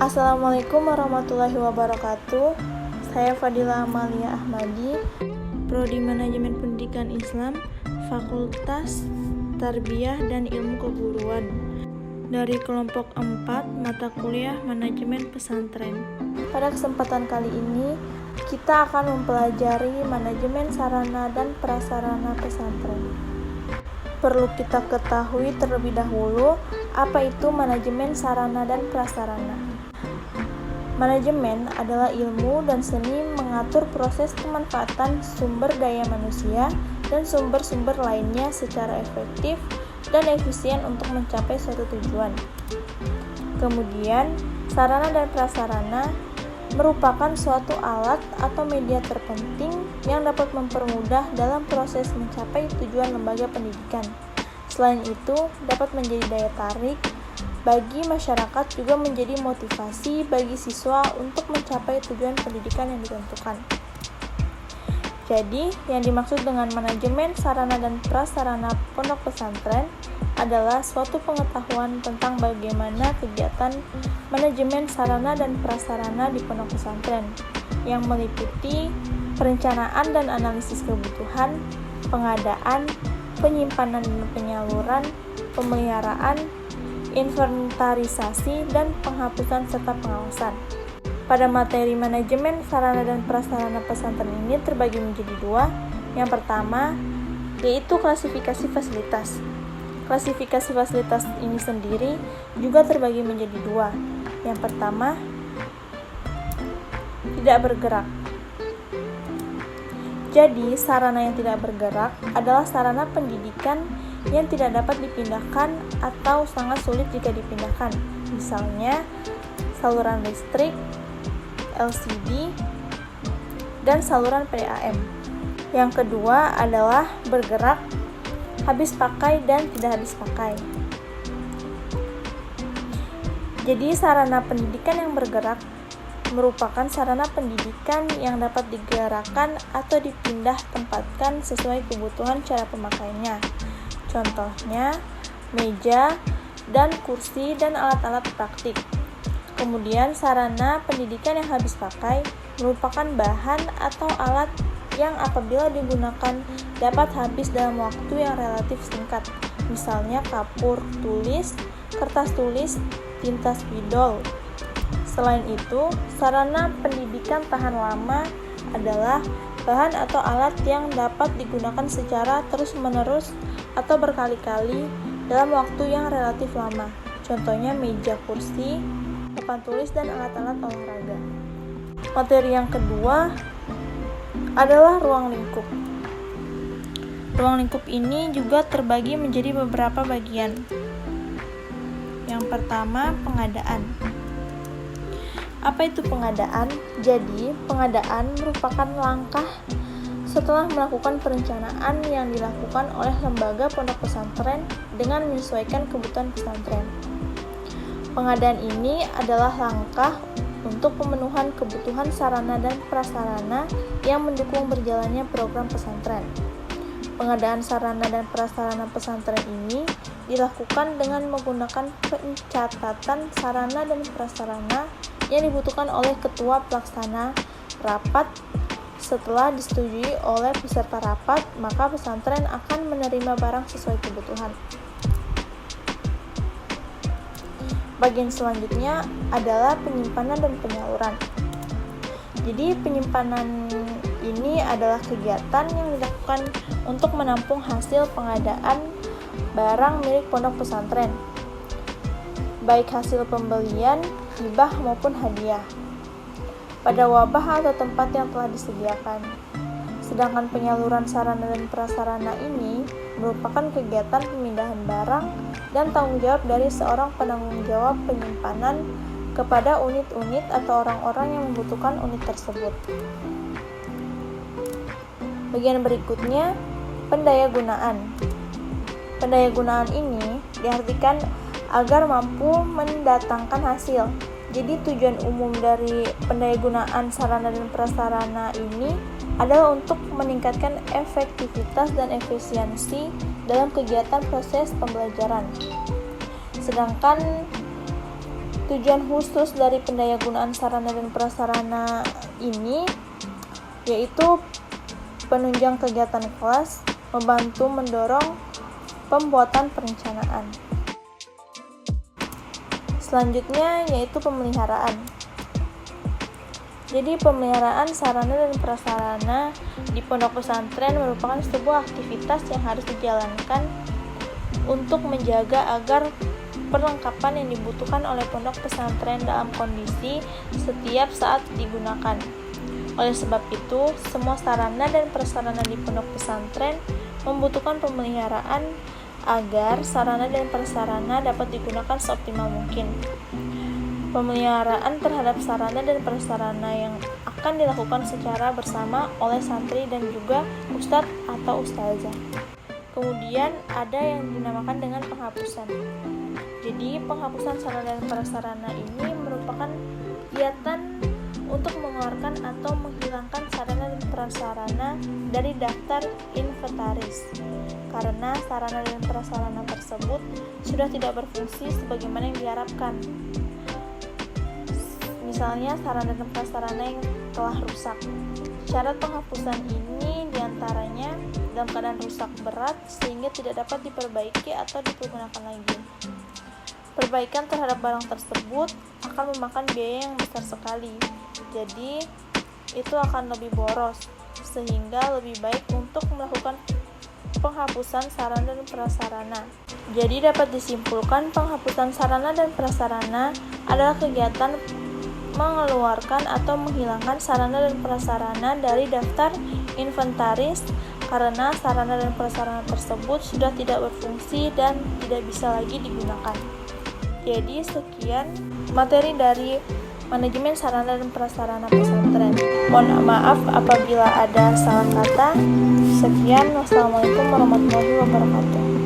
Assalamualaikum warahmatullahi wabarakatuh. Saya Fadila Amalia Ahmadi, Prodi Manajemen Pendidikan Islam, Fakultas Tarbiyah dan Ilmu Keguruan, dari kelompok 4 mata kuliah Manajemen Pesantren. Pada kesempatan kali ini, kita akan mempelajari manajemen sarana dan prasarana pesantren. Perlu kita ketahui terlebih dahulu apa itu manajemen sarana dan prasarana. Manajemen adalah ilmu dan seni mengatur proses pemanfaatan sumber daya manusia dan sumber-sumber lainnya secara efektif dan efisien untuk mencapai suatu tujuan. Kemudian, sarana dan prasarana merupakan suatu alat atau media terpenting yang dapat mempermudah dalam proses mencapai tujuan lembaga pendidikan. Selain itu, dapat menjadi daya tarik bagi masyarakat, juga menjadi motivasi bagi siswa untuk mencapai tujuan pendidikan yang ditentukan. Jadi, yang dimaksud dengan manajemen sarana dan prasarana pondok pesantren adalah suatu pengetahuan tentang bagaimana kegiatan manajemen sarana dan prasarana di pondok pesantren, yang meliputi perencanaan dan analisis kebutuhan, pengadaan, penyimpanan dan penyaluran, pemeliharaan, inventarisasi, dan penghapusan serta pengawasan. Pada materi manajemen sarana dan prasarana pesantren ini terbagi menjadi dua. Yang pertama, yaitu klasifikasi fasilitas. Klasifikasi fasilitas ini sendiri juga terbagi menjadi dua. Yang pertama, tidak bergerak. Jadi, sarana yang tidak bergerak adalah sarana pendidikan yang tidak dapat dipindahkan atau sangat sulit jika dipindahkan. Misalnya, saluran listrik, LCD, dan saluran PDAM. Yang kedua adalah bergerak, habis pakai dan tidak habis pakai. Jadi, sarana pendidikan yang bergerak merupakan sarana pendidikan yang dapat digerakkan atau dipindah tempatkan sesuai kebutuhan cara pemakaiannya. Contohnya, meja dan kursi dan alat-alat praktik. Kemudian, sarana pendidikan yang habis pakai merupakan bahan atau alat yang apabila digunakan dapat habis dalam waktu yang relatif singkat. Misalnya kapur tulis, kertas tulis, tinta spidol. Selain itu, sarana pendidikan tahan lama adalah bahan atau alat yang dapat digunakan secara terus-menerus atau berkali-kali dalam waktu yang relatif lama. Contohnya meja, kursi, papan tulis, dan alat-alat olahraga. Materi yang kedua adalah ruang lingkup. Ruang lingkup ini juga terbagi menjadi beberapa bagian. Yang pertama, pengadaan. Apa itu pengadaan? Jadi, pengadaan merupakan langkah setelah melakukan perencanaan yang dilakukan oleh lembaga pondok pesantren dengan menyesuaikan kebutuhan pesantren. Pengadaan ini adalah langkah untuk pemenuhan kebutuhan sarana dan prasarana yang mendukung berjalannya program pesantren. Pengadaan sarana dan prasarana pesantren ini dilakukan dengan menggunakan pencatatan sarana dan prasarana yang dibutuhkan oleh ketua pelaksana rapat. Setelah disetujui oleh peserta rapat, maka pesantren akan menerima barang sesuai kebutuhan. Bagian selanjutnya adalah penyimpanan dan penyaluran. Jadi, penyimpanan ini adalah kegiatan yang dilakukan untuk menampung hasil pengadaan barang milik pondok pesantren, baik hasil pembelian, hibah maupun hadiah, pada wabah atau tempat yang telah disediakan. Sedangkan penyaluran sarana dan prasarana ini merupakan kegiatan pemindahan barang dan tanggung jawab dari seorang penanggung jawab penyimpanan kepada unit-unit atau orang-orang yang membutuhkan unit tersebut. Bagian berikutnya, pendayagunaan. Pendayagunaan ini diartikan agar mampu mendatangkan hasil. Jadi, tujuan umum dari pendayagunaan sarana dan prasarana ini adalah untuk meningkatkan efektivitas dan efisiensi dalam kegiatan proses pembelajaran. Sedangkan Tujuan khusus dari pendayagunaan sarana dan prasarana ini yaitu penunjang kegiatan kelas, membantu mendorong pembuatan perencanaan. Selanjutnya yaitu pemeliharaan. Jadi pemeliharaan sarana dan prasarana di pondok pesantren merupakan sebuah aktivitas yang harus dijalankan untuk menjaga agar perlengkapan yang dibutuhkan oleh pondok pesantren dalam kondisi setiap saat digunakan. Oleh sebab itu, semua sarana dan prasarana di pondok pesantren membutuhkan pemeliharaan agar sarana dan prasarana dapat digunakan seoptimal mungkin. Pemeliharaan terhadap sarana dan prasarana yang akan dilakukan secara bersama oleh santri dan juga ustadz atau ustazah. Kemudian ada yang dinamakan dengan penghapusan. Jadi penghapusan sarana dan prasarana ini merupakan kegiatan untuk mengeluarkan atau menghilangkan sarana dan prasarana dari daftar inventaris karena sarana dan prasarana tersebut sudah tidak berfungsi sebagaimana yang diharapkan. Misalnya sarana dan prasarana yang telah rusak. Syarat penghapusan ini diantaranya dalam keadaan rusak berat sehingga tidak dapat diperbaiki atau dipergunakan lagi. Perbaikan terhadap barang tersebut akan memakan biaya yang besar sekali, jadi itu akan lebih boros, sehingga lebih baik untuk melakukan penghapusan sarana dan prasarana. Jadi dapat disimpulkan penghapusan sarana dan prasarana adalah kegiatan mengeluarkan atau menghilangkan sarana dan prasarana dari daftar inventaris karena sarana dan prasarana tersebut sudah tidak berfungsi dan tidak bisa lagi digunakan. Jadi sekian materi dari manajemen sarana dan prasarana pesantren. Mohon maaf apabila ada salah kata. Sekian, wassalamualaikum warahmatullahi wabarakatuh.